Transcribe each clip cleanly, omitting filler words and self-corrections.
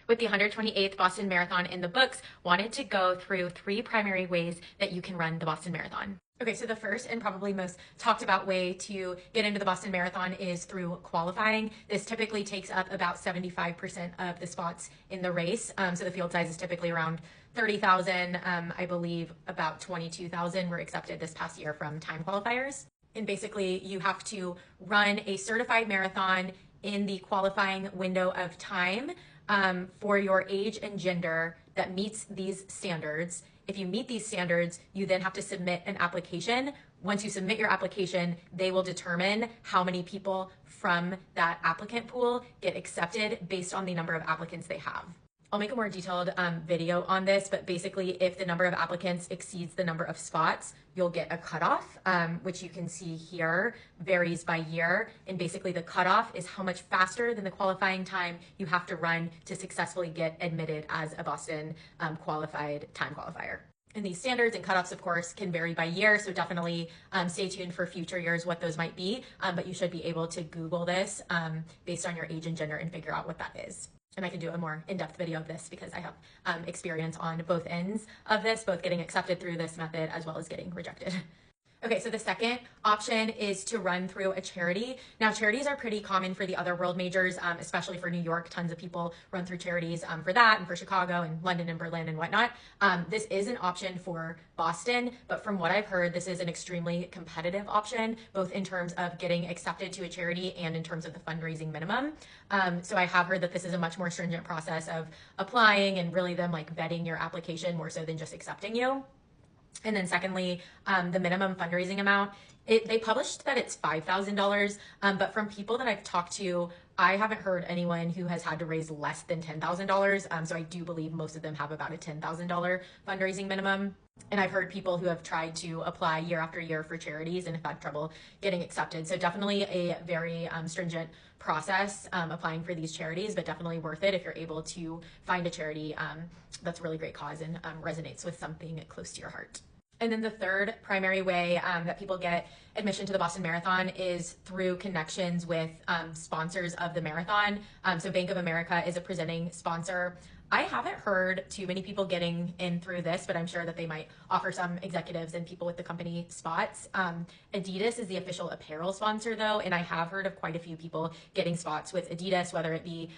with the 128th Boston Marathon in the books, wanted to go through 3 primary ways that you can run the Boston Marathon. Okay, so the first and probably most talked about way to get into the Boston Marathon is through qualifying. This typically takes up about 75% of the spots in the race. So the field size is typically around 30,000. I believe about 22,000 were accepted this past year from time qualifiers. And basically you have to run a certified marathon in the qualifying window of time for your age and gender that meets these standards. If you meet these standards, you then have to submit an application. Once you submit your application, they will determine how many people from that applicant pool get accepted based on the number of applicants they have. I'll make a more detailed video on this, but basically if the number of applicants exceeds the number of spots, you'll get a cutoff, which you can see here varies by year. And basically the cutoff is how much faster than the qualifying time you have to run to successfully get admitted as a Boston qualified time qualifier. And these standards and cutoffs, of course, can vary by year, so definitely stay tuned for future years what those might be, but you should be able to Google this based on your age and gender and figure out what that is. And I can do a more in-depth video of this because I have experience on both ends of this, both getting accepted through this method as well as getting rejected. Okay, so the second option is to run through a charity. Now, charities are pretty common for the other world majors, especially for New York. Tons of people run through charities for that, and for Chicago and London and Berlin and whatnot. This is an option for Boston, but from what I've heard, this is an extremely competitive option, both in terms of getting accepted to a charity and in terms of the fundraising minimum. So I have heard that this is a much more stringent process of applying and really them like vetting your application more so than just accepting you. And then secondly, the minimum fundraising amount, they published that it's $5,000, but from people that I've talked to, I haven't heard anyone who has had to raise less than $10,000. So I do believe most of them have about a $10,000 fundraising minimum. And I've heard people who have tried to apply year after year for charities and have had trouble getting accepted. So definitely a very stringent process applying for these charities, but definitely worth it if you're able to find a charity that's a really great cause and resonates with something close to your heart. And then the third primary way that people get admission to the Boston Marathon is through connections with sponsors of the marathon. So Bank of America is a presenting sponsor. I haven't heard too many people getting in through this, but I'm sure that they might offer some executives and people with the company spots. Adidas is the official apparel sponsor though, and I have heard of quite a few people getting spots with Adidas, whether it be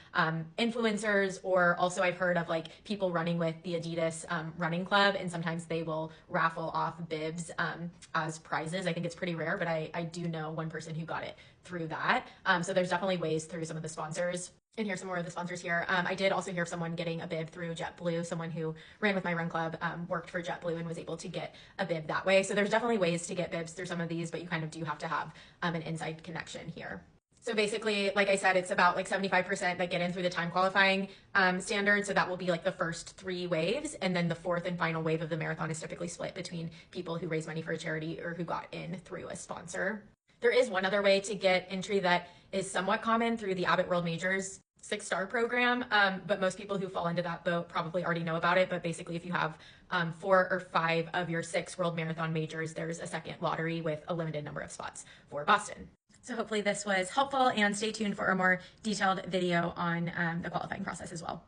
influencers or also I've heard of like people running with the Adidas running club, and sometimes they will raffle off bibs as prizes. I think it's pretty rare, but I do know one person who got it through that. So there's definitely ways through some of the sponsors. And here's some more of the sponsors here. I did also hear of someone getting a bib through JetBlue. Someone who ran with my run club worked for JetBlue and was able to get a bib that way. So there's definitely ways to get bibs through some of these, but you kind of do have to have an inside connection here. So basically, like I said, it's about like 75% that get in through the time qualifying standard. So that will be like the first 3 waves. And then the fourth and final wave of the marathon is typically split between people who raise money for a charity or who got in through a sponsor. There is one other way to get entry that is somewhat common through the Abbott World Majors 6-star program, but most people who fall into that boat probably already know about it. But basically, if you have 4 or 5 of your 6 World Marathon majors, there's a second lottery with a limited number of spots for Boston. So hopefully this was helpful, and stay tuned for a more detailed video on the qualifying process as well.